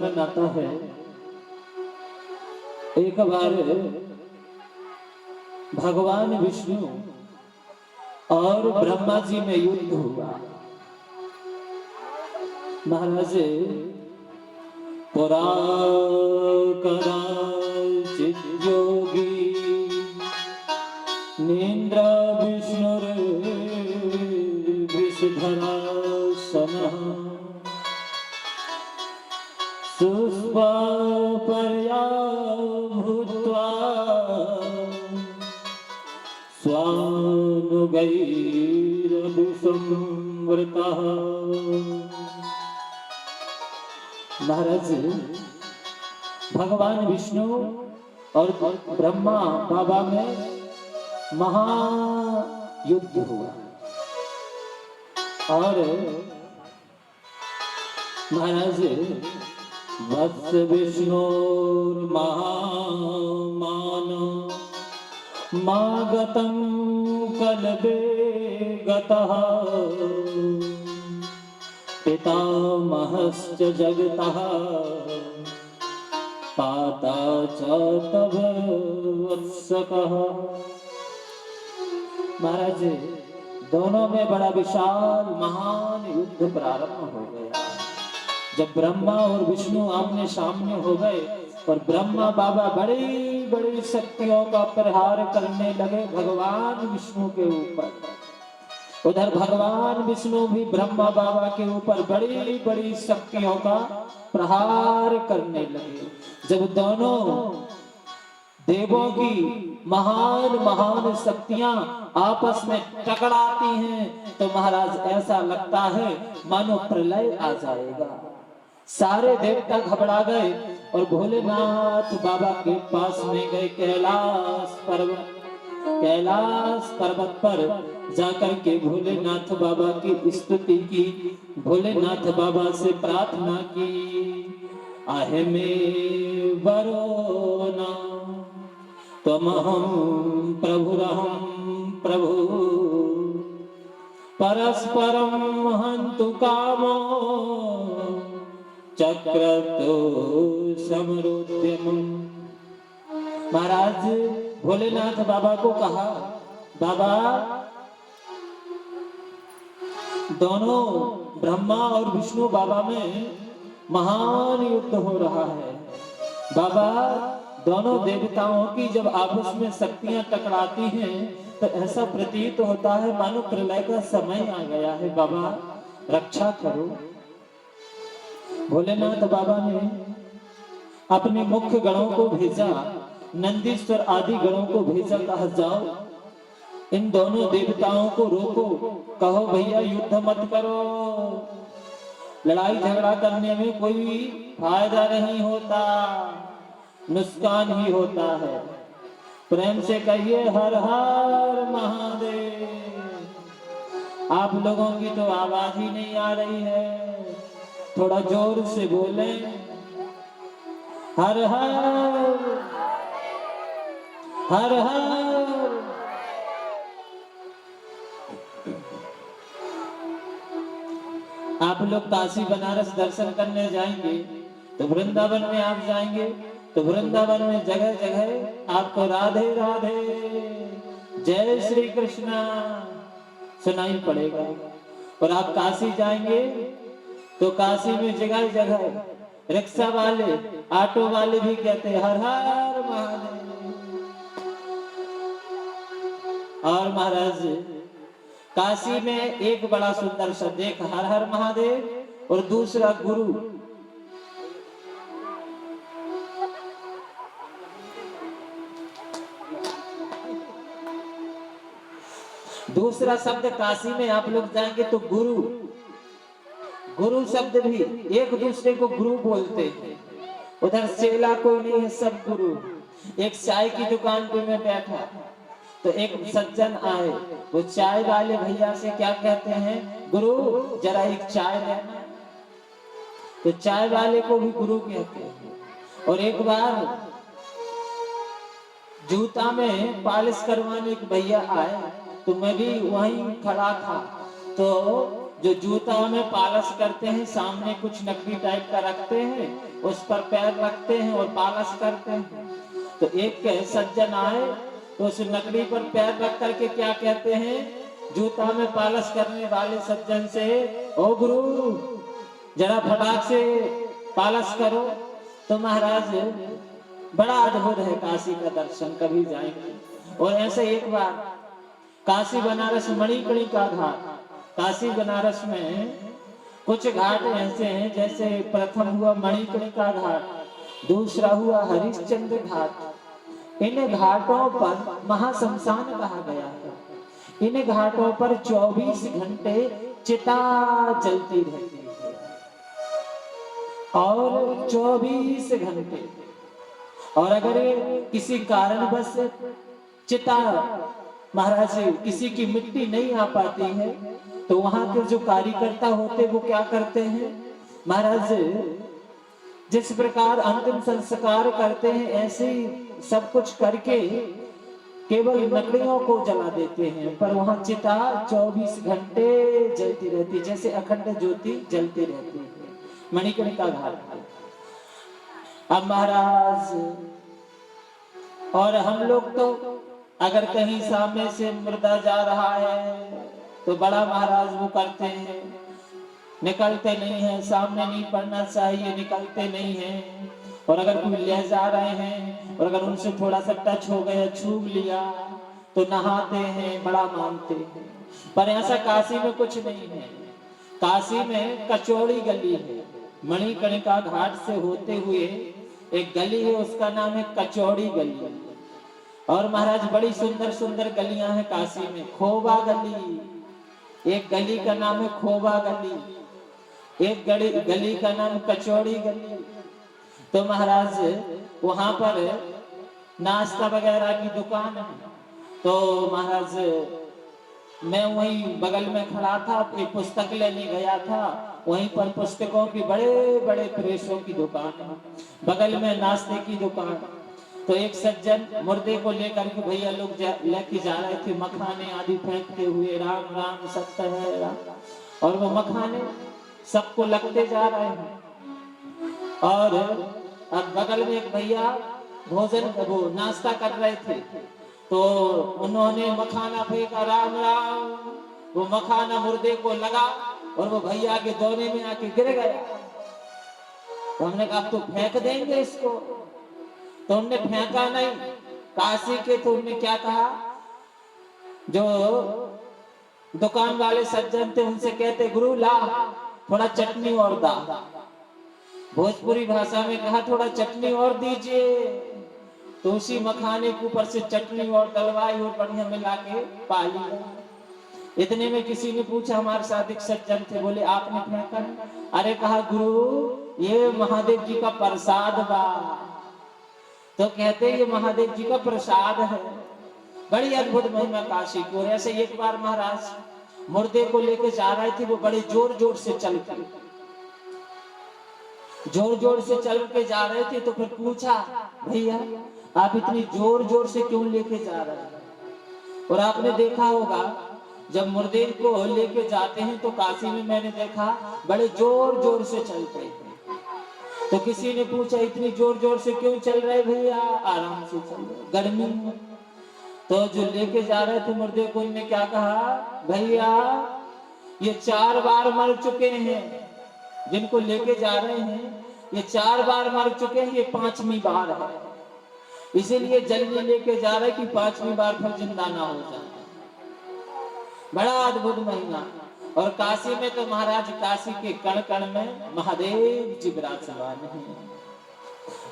वर्णन आता है, एक बार भगवान विष्णु और ब्रह्मा जी में युद्ध हुआ। महाराज पुरा कदाचित् योगी निन्द्रा विष्णुर विषधरासनः सुष्पापर्या भूत्वा स्वानुगैरभिसंवृतः। महाराज भगवान विष्णु और ब्रह्मा बाबा में महायुद्ध हुआ और महाराज वत्स विष्णुर्महामान मागतं कलबे गतः पितामहश्च जगतः पाता च तव वत्सकः। महाराज दोनों में बड़ा विशाल महान युद्ध प्रारंभ हो गया। जब ब्रह्मा और विष्णु आमने सामने हो गए और ब्रह्मा बाबा बड़ी बड़ी शक्तियों का प्रहार करने लगे भगवान विष्णु के ऊपर, उधर भगवान विष्णु भी ब्रह्मा बाबा के ऊपर बड़ी बड़ी शक्तियों का प्रहार करने लगे। जब दोनों देवों की महान महान शक्तियां आपस में टकराती हैं तो महाराज ऐसा लगता है मानो प्रलय आ जाएगा। सारे देवता घबरा गए और भोलेनाथ बाबा के पास में गए। कैलाश पर्वत पर जाकर के भोलेनाथ बाबा की स्तुति की, भोलेनाथ बाबा से प्रार्थना की, आहे में वरोना त्वमहं प्रभुरहं प्रभु परस्परं हन्तु कामो चक्रतो समरुद्यमम्। महाराज भोलेनाथ बाबा को कहा, बाबा दोनों ब्रह्मा और विष्णु बाबा में महान युद्ध हो रहा है। बाबा दोनों देवताओं की जब आपस में शक्तियां टकराती हैं तो ऐसा प्रतीत होता है मानो प्रलय का समय आ गया है। बाबा रक्षा करो। भोलेनाथ बाबा ने अपने मुख्य गणों को भेजा, नंदीश्वर आदि गणों को भेजा, कहा जाओ इन दोनों देवताओं को रोको, कहो भैया युद्ध मत करो, लड़ाई झगड़ा करने में कोई फायदा नहीं होता, नुकसान ही होता है। प्रेम से कहिए हर हर महादेव। आप लोगों की तो आवाज ही नहीं आ रही है, थोड़ा जोर से बोले हर हर हर हर। आप लोग काशी बनारस दर्शन करने जाएंगे तो वृंदावन में आप जाएंगे तो वृंदावन में जगह जगह आपको राधे राधे जय श्री कृष्णा सुनाई पड़ेगा। और आप काशी जाएंगे तो काशी में जगह जगह रिक्शा वाले ऑटो वाले भी कहते हैं हर हर महादेव। और महाराज काशी में एक बड़ा सुंदर सा देख हर हर महादेव और दूसरा गुरु। दूसरा शब्द काशी में आप लोग जाएंगे तो गुरु, गुरु शब्द भी एक दूसरे को गुरु बोलते हैं। उधर चेला कोई नहीं है, सब गुरु। एक चाय की दुकान पे मैं बैठा तो एक सज्जन आए, वो चाय वाले भैया से क्या कहते हैं, गुरु जरा एक चाय देना। तो चाय वाले को भी गुरु कहते हैं। और एक बार जूता में पॉलिश करवाने एक भैया आए तो मैं भी वहीं खड़ा था तो जो जूता में पालिश करते हैं, सामने कुछ नकली टाइप का रखते हैं, उस पर पैर रखते हैं और पालिश करते हैं। तो एक सज्जन आए तो उस नकली पर पैर रख करके क्या कहते हैं, जूता में पालिश करने वाले सज्जन से, ओ गुरु जरा फटाक से पालिश करो। तो महाराज बड़ा अद्भुत है काशी का दर्शन, कभी जाएंगे। और ऐसे एक बार काशी बनारस मणिकर्णिका घाट, काशी बनारस में कुछ घाट ऐसे हैं, जैसे प्रथम हुआ मणिकर्णिका घाट, दूसरा हुआ हरिश्चंद्र घाट। इन घाटों पर महाशमशान कहा गया है। इन घाटों पर 24 घंटे चिता जलती रहती है, और 24 घंटे। और अगर किसी कारणवश चिता महाराज किसी की मिट्टी नहीं आ पाती है, तो वहां के जो कार्यकर्ता होते वो क्या करते हैं महाराज, जिस प्रकार अंतिम संस्कार करते हैं ऐसे ही सब कुछ करके केवल लकड़ियों को जला देते हैं, पर वहां चिता 24 घंटे जलती रहती, जैसे अखंड ज्योति जलती रहती है मणिकर्णिका घाट पर। अब महाराज और हम लोग तो अगर कहीं सामने से मुर्दा जा रहा है तो बड़ा महाराज वो करते हैं, निकलते नहीं है, सामने नहीं पड़ना चाहिए, निकलते नहीं है। और अगर कोई ले जा रहे हैं और अगर उनसे थोड़ा सा टच हो गया, छू लिया, तो नहाते हैं, बड़ा मानते हैं। पर ऐसा काशी में कुछ नहीं है। काशी में कचौड़ी गली है, मणिकर्णिका घाट से होते हुए एक गली है, उसका नाम है कचौड़ी गली। और महाराज बड़ी सुंदर सुंदर गलियां हैं काशी में। खोबा गली, एक गली का नाम है खोबा गली, एक गली का नाम कचौड़ी गली। तो महाराज वहां पर नाश्ता वगैरह की दुकान है। तो महाराज मैं वहीं बगल में खड़ा था, अपनी पुस्तक लेने गया था, वहीं पर पुस्तकों की बड़े बड़े प्रेसों की दुकान है, बगल में नाश्ते की दुकान। तो एक सज्जन मुर्दे को लेकर के भैया लोग लेके जा रहे थे, मखाने आदि फेंकते हुए, राम राम सत्य है राम, और वो मखाने सबको लगते जा रहे हैं। और अब बगल में एक भैया भोजन वो नाश्ता कर रहे थे, तो उन्होंने मखाना फेंका, राम राम, वो मखाना मुर्दे को लगा और वो भैया के दोने में आके गिर गया। तो हमने कहा तो फेंक देंगे इसको, तो उनने फेंका नहीं। काशी के तो उनने क्या कहा, जो दुकान वाले सज्जन थे उनसे कहते, गुरु ला थोड़ा चटनी और दा। भोजपुरी भाषा में कहा थोड़ा चटनी और दीजिए। तो उसी मखाने के ऊपर से चटनी और डलवाई और बढ़िया मिला के पा लिया। इतने में किसी ने पूछा, हमारे साथ एक सज्जन थे, बोले आपने फेंका? अरे कहा गुरु ये महादेव जी का प्रसाद बा। तो कहते ये महादेव जी का प्रसाद है। बड़ी अद्भुत महिमा काशी को। ऐसे एक बार महाराज मुर्दे को लेके जा रहे थे, वो बड़े जोर जोर से चल के जा रहे थे। तो फिर पूछा, भैया आप इतनी जोर जोर से क्यों लेके जा रहे हैं? और आपने देखा होगा जब मुर्दे को लेके जाते हैं तो काशी में मैंने देखा बड़े जोर जोर से चलते हैं। तो किसी ने पूछा इतनी जोर जोर से क्यों चल रहे भैया? आराम से चल रहे, गर्मी में। तो जो लेके जा रहे थे मुर्दे को, उन्होंने क्या कहा, भैया ये 4 बार मर चुके हैं, जिनको लेके जा रहे हैं ये 4 बार मर चुके हैं, ये 5वीं बार है, इसीलिए जल्दी लेके जा रहे कि 5वीं बार फिर जिंदा ना हो जाए। बड़ा अद्भुत महिमा। और काशी में तो महाराज काशी के कण कण में महादेव जी विराजमान हैं।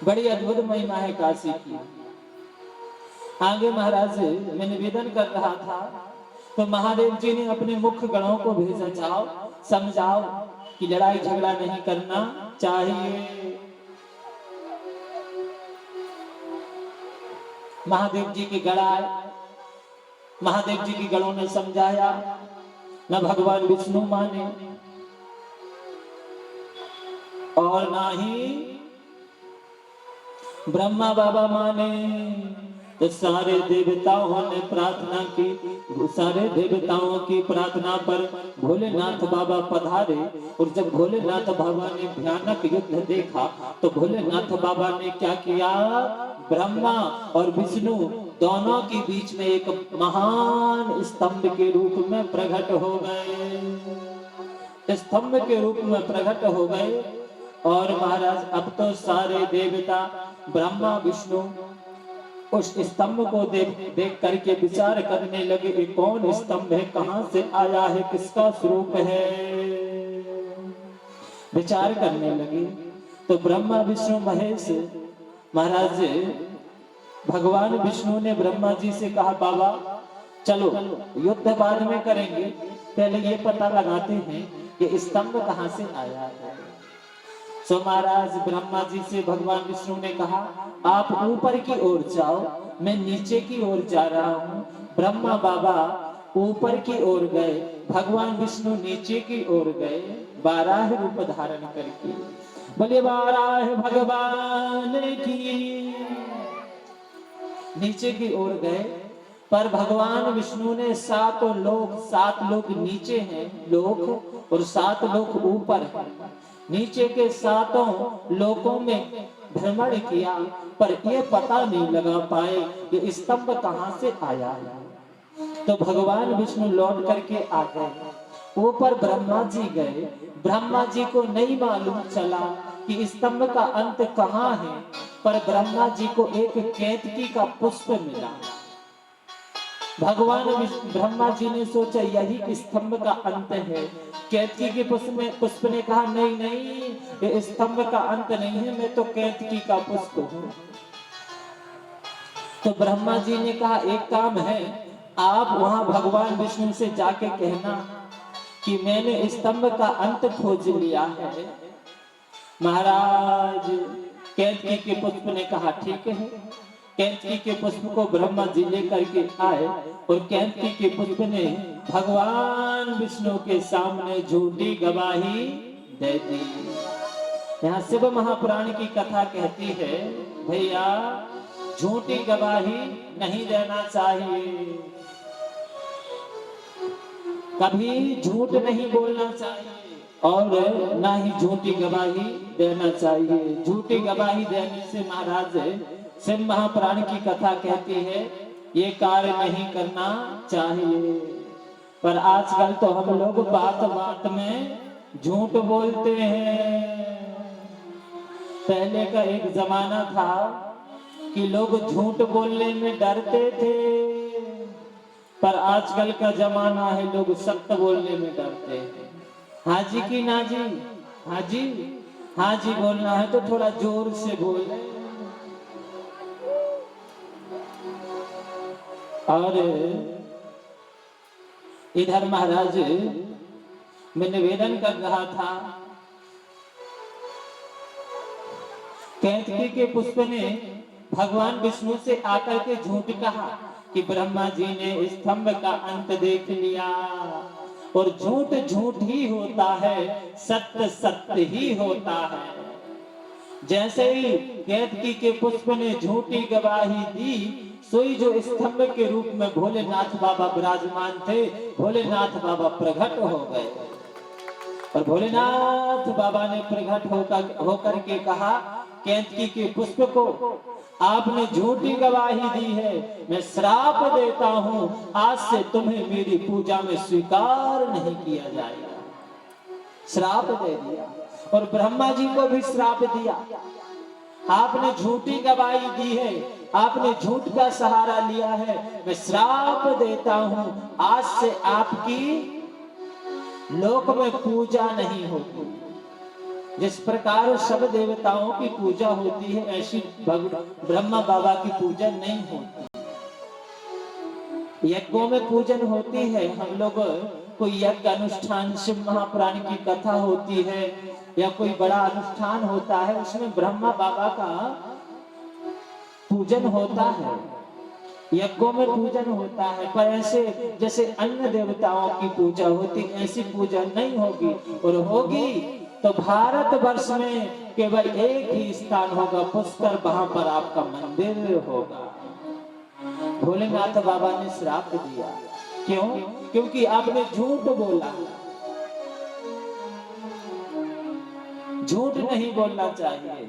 बड़ी अद्भुत महिमा है काशी की। आगे महाराज मैं निवेदन कर रहा था, तो महादेव जी ने अपने मुख्य गणों को भेजा, जाओ समझाओ कि लड़ाई झगड़ा नहीं करना चाहिए। महादेव जी की गणाए, महादेव जी की गणों ने समझाया, न भगवान विष्णु माने और ना ही ब्रह्मा बाबा माने। तो सारे देवताओं ने प्रार्थना की, सारे देवताओं की प्रार्थना पर भोलेनाथ बाबा पधारे। और जब भोलेनाथ बाबा ने भयानक युद्ध देखा तो भोलेनाथ बाबा ने क्या किया, ब्रह्मा और विष्णु दोनों के बीच में एक महान स्तंभ के रूप में प्रकट हो गए, स्तंभ के रूप में प्रकट हो गए। और महाराज अब तो सारे देवता ब्रह्मा विष्णु उस स्तंभ को देख करके विचार करने लगे, ये कौन स्तंभ है, कहां से आया है, किसका स्वरूप है, विचार करने लगे। तो ब्रह्मा विष्णु महेश महाराज, भगवान विष्णु ने ब्रह्मा जी से कहा, बाबा चलो युद्ध बाद में करेंगे, पहले ये पता लगाते हैं कि स्तंभ कहां से आया है। तो महाराज ब्रह्मा जी से भगवान विष्णु ने कहा, आप ऊपर की ओर जाओ, मैं नीचे की ओर जा रहा हूँ। ब्रह्मा बाबा ऊपर की ओर गए, भगवान विष्णु नीचे की ओर गए, 12 रूप धारण करके। बोले 12 भगवान की। नीचे की ओर गए, पर भगवान विष्णु ने 7 लोग नीचे हैं लोक, और 7 लोग ऊपर हैं। नीचे के 7 लोकों में भ्रमण किया, पर ये पता नहीं लगा पाए कि स्तंभ कहां से आया है। तो भगवान विष्णु लौट करके आ गए। ऊपर ब्रह्मा जी गए, ब्रह्मा जी को नहीं मालूम चला कि स्तंभ का अंत कहां है, पर ब्रह्मा जी को एक केतकी का पुष्प मिला। भगवान ब्रह्मा जी ने सोचा यही स्तंभ का अंत है। केतकी के पुष्प ने कहा, नहीं नहीं, ये स्तंभ का अंत नहीं है, मैं तो केतकी का पुष्प हूँ। तो ब्रह्मा जी ने कहा, एक काम है, आप वहां भगवान विष्णु से जाके कहना कि मैंने स्तंभ का अंत खोज लिया है। महाराज केतकी के पुष्प ने कहा, ठीक है। केतकी के पुष्प को ब्रह्मा जी लेकर के आए, और केतकी के पुष्प ने भगवान विष्णु के सामने झूठी गवाही दे दी। यहाँ शिव महापुराण की कथा कहती है, भैया झूठी गवाही नहीं देना चाहिए, कभी झूठ नहीं बोलना चाहिए, और ना ही झूठी गवाही देना चाहिए। झूठी गवाही देने से महाराज शिव महापुराण की कथा कहती है ये कार्य नहीं करना चाहिए। पर आजकल तो हम लोग बात बात में झूठ बोलते हैं। पहले का एक जमाना था कि लोग झूठ बोलने में डरते थे, पर आजकल का जमाना है लोग सत्य बोलने में डरते हैं। हाँ जी की ना जी, हाँ जी, हाँ जी बोलना है तो थोड़ा जोर से बोले। और इधर महाराज मैं निवेदन कर रहा था, केतकी के पुष्प ने भगवान विष्णु से आकर के झूठ कहा कि ब्रह्मा जी ने स्तंभ का अंत देख लिया, और झूठ झूठ ही होता है, सत्य सत्य ही होता है। जैसे ही केतकी के पुष्प ने झूठी गवाही दी, सोई जो स्तंभ के रूप में भोलेनाथ बाबा विराजमान थे, भोलेनाथ बाबा प्रकट हो गए। और भोलेनाथ बाबा ने प्रकट होकर के कहा, केतकी के पुष्प को आपने झूठी गवाही दी है, मैं श्राप देता हूं, आज से तुम्हें मेरी पूजा में स्वीकार नहीं किया जाएगा। श्राप दे दिया। और ब्रह्मा जी को भी श्राप दिया, आपने झूठी गवाही दी है, आपने झूठ का सहारा लिया है, मैं श्राप देता हूं, आज से आपकी लोक में पूजा नहीं होती। जिस प्रकार सब देवताओं की पूजा होती है, ऐसी ब्रह्मा बाबा की पूजा नहीं होती। यज्ञों में पूजन होती है, हम लोग कोई यज्ञ अनुष्ठान, शिव महापुराण की कथा होती है या कोई बड़ा अनुष्ठान होता है, उसमें ब्रह्मा बाबा का पूजन होता है, यज्ञों में पूजन होता है। पर ऐसे जैसे अन्य देवताओं की पूजा होती, ऐसी पूजा नहीं होगी। और होगी तो भारत वर्ष में केवल एक ही स्थान होगा, पुष्कर, वहां पर आपका मंदिर होगा। भोलेनाथ बाबा ने श्राप दिया। क्यों? क्योंकि आपने झूठ बोला। झूठ नहीं बोलना चाहिए,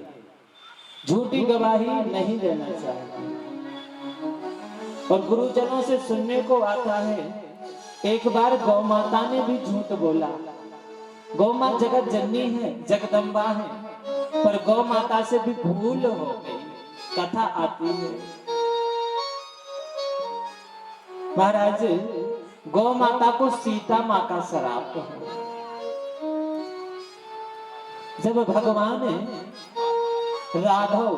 झूठी गवाही नहीं देना चाहिए। और गुरुजनों से सुनने को आता है, एक बार गौ माता ने भी झूठ बोला। गौ माँ जगत जननी है, जगदम्बा है, पर गौ माता से भी भूल हो गई। कथा आती है महाराज, गौ माता को सीता माँ का श्राप है। जब भगवान राघव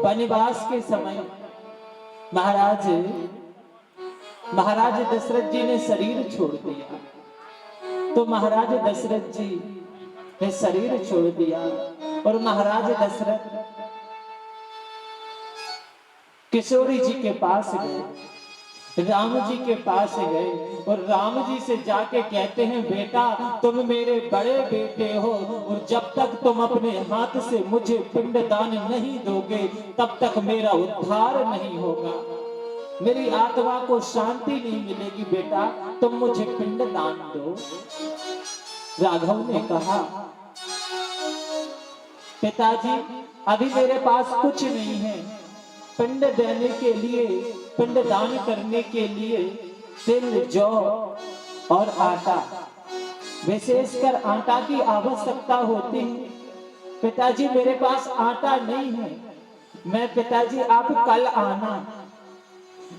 वनवास के समय महाराज दशरथ जी ने शरीर छोड़ दिया, तो महाराज दशरथ जी ने शरीर छोड़ दिया और महाराज दशरथ किशोरी जी के पास गए, राम जी के पास गए और राम जी से जाके कहते हैं, बेटा तुम मेरे बड़े बेटे हो और जब तक तुम अपने हाथ से मुझे पिंडदान नहीं दोगे तब तक मेरा उद्धार नहीं होगा, मेरी आत्मा को शांति नहीं मिलेगी। बेटा तुम मुझे पिंडदान दो। राघव ने कहा, पिताजी अभी मेरे पास कुछ नहीं है, पिंड देने के लिए, पिंडदान करने के लिए तिल, जौ और आटा, विशेषकर आटा की आवश्यकता होती है। पिताजी मेरे पास आटा नहीं है। मैं पिताजी आप कल आना,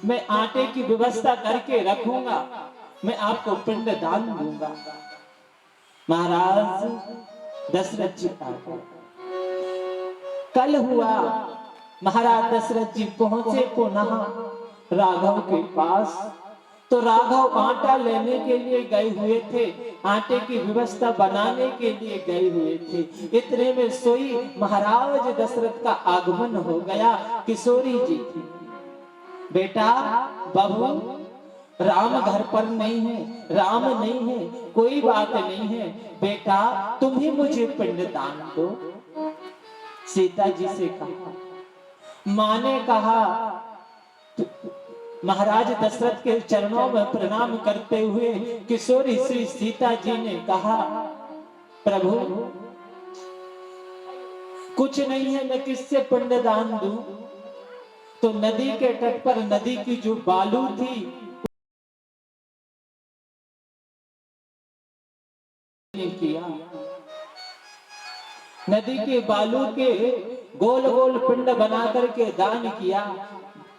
मैं आटे की व्यवस्था करके रखूंगा, मैं आपको पिंडदान दूंगा। महाराज दशरथ जी आ गए। कल हुआ, महाराज दशरथ जी पहुंचे पुनः राघव के पास, तो राघव आटा लेने के लिए गए हुए थे, आटे की व्यवस्था बनाने के लिए गए हुए थे। इतने में सोई महाराज दशरथ का आगमन हो गया। किशोरी जी थी, बेटा बहू राम घर पर नहीं है, राम नहीं है, कोई बात नहीं है, बेटा तुम ही मुझे पिंडदान दो। सीता जी से कहा, माँ ने कहा, महाराज दशरथ के चरणों में प्रणाम करते हुए किशोरी श्री सीता जी ने कहा, प्रभु कुछ नहीं है, मैं किससे पिंडदान दूं? तो नदी के तट पर नदी की जो बालू थी किया, नदी के बालू के गोल गोल पिंड बना करके दान किया,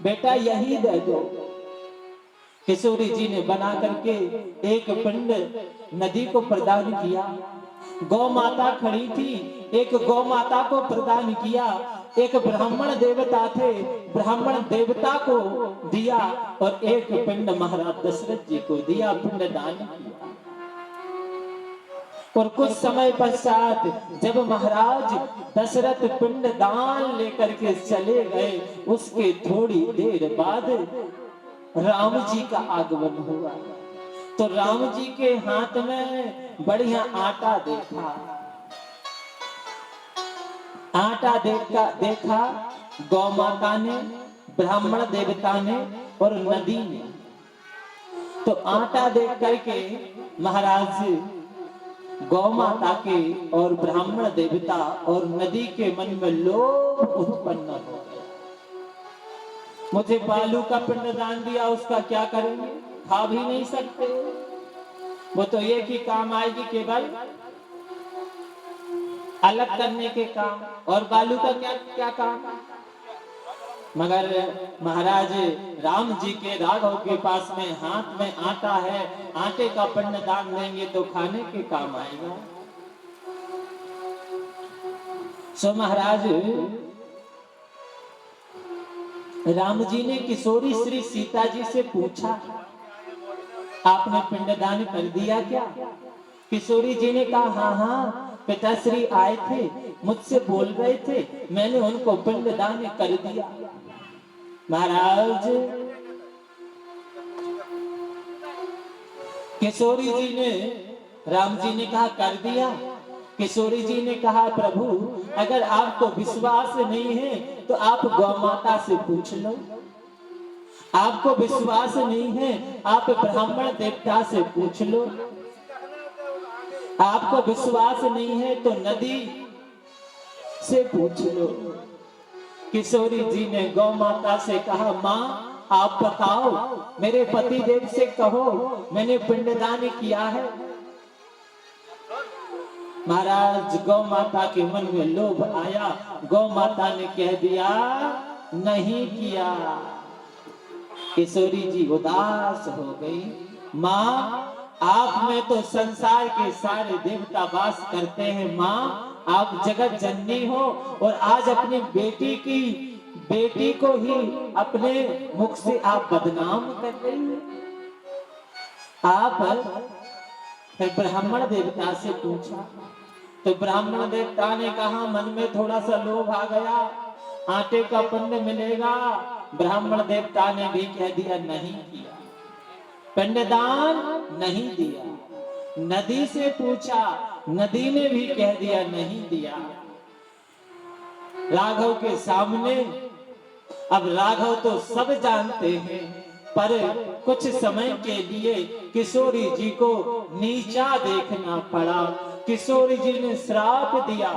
बेटा यही दे दो। किशोरी जी ने बना करके एक पिंड नदी को प्रदान किया। गौ माता खड़ी थी, एक गौ माता को प्रदान किया। एक ब्राह्मण देवता थे, ब्राह्मण देवता को दिया और एक पिंड महाराज दशरथ जी को दिया, पिंड दान किया। और कुछ समय पश्चात जब महाराज दशरथ पिंड दान लेकर के चले गए, उसके थोड़ी देर बाद राम जी का आगमन हुआ। तो राम जी के हाथ में बढ़िया आटा देखा, आटा देखा गौ माता ने, ब्राह्मण देवता ने और नदी ने। तो आटा देख करके महाराज गौ माता के और ब्राह्मण देवता और नदी के मन में लोभ उत्पन्न हो गया। मुझे बालू का पिंडदान दिया, उसका क्या करेंगे? खा भी नहीं सकते, वो तो एक ही काम आएगी केवल अलग करने के काम, और बालू का क्या क्या काम? मगर महाराज राम जी के, राघव के पास में हाथ में आटा है, आटे का पिंडदान देंगे तो खाने के काम आएगा। सो महाराज राम जी ने किशोरी श्री सीता जी से पूछा, आपने पिंडदान कर दिया क्या? किशोरी जी ने कहा, हाँ हाँ पिताश्री आए थे, मुझसे बोल रहे थे, मैंने उनको पिंडदान कर दिया। महाराज किशोरी जी ने, राम जी ने कहा कर दिया। किशोरी जी ने कहा, प्रभु अगर आपको विश्वास नहीं है तो आप गौ माता से पूछ लो। आपको विश्वास नहीं है, आप ब्राह्मण देवता से पूछ लो। आपको विश्वास नहीं है तो नदी से पूछ लो। किशोरी जी ने गौ माता से कहा, माँ आप बताओ, मेरे पति देव से कहो मैंने पिंडदान किया है। महाराज गौ माता के मन में लोभ आया, गौ माता ने कह दिया नहीं किया। किशोरी जी उदास हो गई। माँ आप में तो संसार के सारे देवता वास करते हैं, माँ आप जगत जननी हो और आज अपनी बेटी को ही अपने मुख से आप बदनाम कर रही हैं। आप फिर ब्राह्मण देवता से पूछा तो ब्राह्मण देवता ने कहा, मन में थोड़ा सा लोभ आ गया, आटे का पुण्य मिलेगा। ब्राह्मण देवता ने भी कह दिया नहीं किया, पिंडदान नहीं दिया। नदी से पूछा, नदी ने भी कह दिया नहीं दिया। राघव के सामने, अब राघव तो सब जानते हैं, पर कुछ समय के लिए किशोरी जी को नीचा देखना पड़ा। किशोरी जी ने श्राप दिया।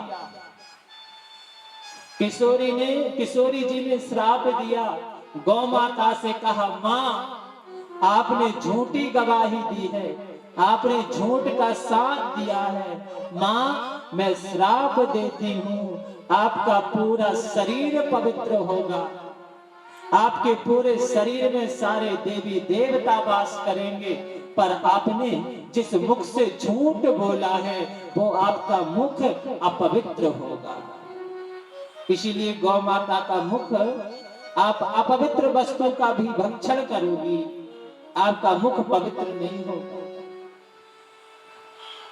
किशोरी जी ने श्राप दिया। गौ माता से कहा, माँ आपने झूठी गवाही दी है, आपने झूठ का साथ दिया है। माँ मैं श्राप देती हूँ, आपका पूरा शरीर पवित्र होगा, आपके पूरे शरीर में सारे देवी देवता वास करेंगे, पर आपने जिस मुख से झूठ बोला है वो आपका मुख अपवित्र होगा। इसीलिए गौ माता का मुख, आप अपवित्र वस्तु का भी भक्षण करोगी, आपका मुख पवित्र नहीं होगा।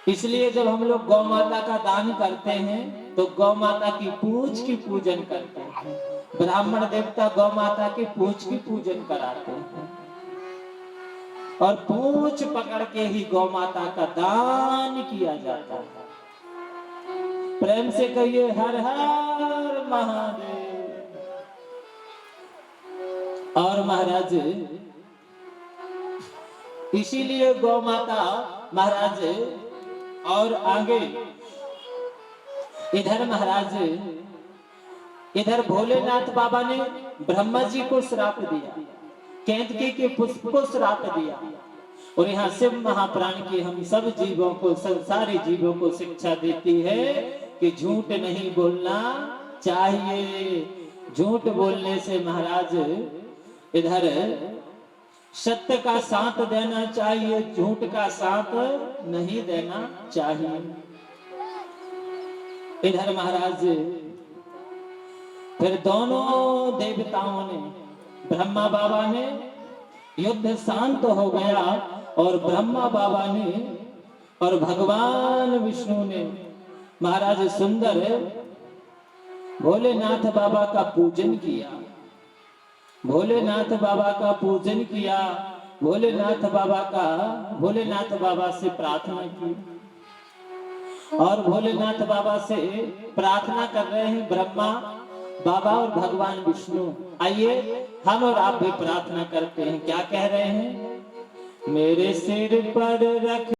इसलिए जब हम लोग गौ माता का दान करते हैं तो गौ माता की पूंछ की पूजन करते हैं। ब्राह्मण देवता गौ माता की पूंछ की पूजन कराते हैं और पूंछ पकड़ के ही गौ माता का दान किया जाता है। प्रेम से कहिए हर हर महादेव। और महाराज इसीलिए गौ माता, महाराज और आगे इधर महाराज, इधर भोलेनाथ बाबा ने ब्रह्मा जी को श्राप दिया, केतकी के पुष्प को श्राप दिया। और यहाँ शिव महाप्राण की हम सब जीवों को, संसारी जीवों को शिक्षा देती है कि झूठ नहीं बोलना चाहिए। झूठ बोलने से महाराज इधर सत्य का साथ देना चाहिए, झूठ का साथ नहीं देना चाहिए। इधर महाराज फिर दोनों देवताओं ने, ब्रह्मा बाबा ने, युद्ध शांत हो गया और ब्रह्मा बाबा ने और भगवान विष्णु ने महाराज सुंदर भोलेनाथ बाबा का पूजन किया। भोलेनाथ बाबा का पूजन किया, भोलेनाथ बाबा से प्रार्थना की और भोलेनाथ बाबा से प्रार्थना कर रहे हैं ब्रह्मा बाबा और भगवान विष्णु। आइए हम और आप भी प्रार्थना करते हैं। क्या कह रहे हैं? मेरे सिर पर रख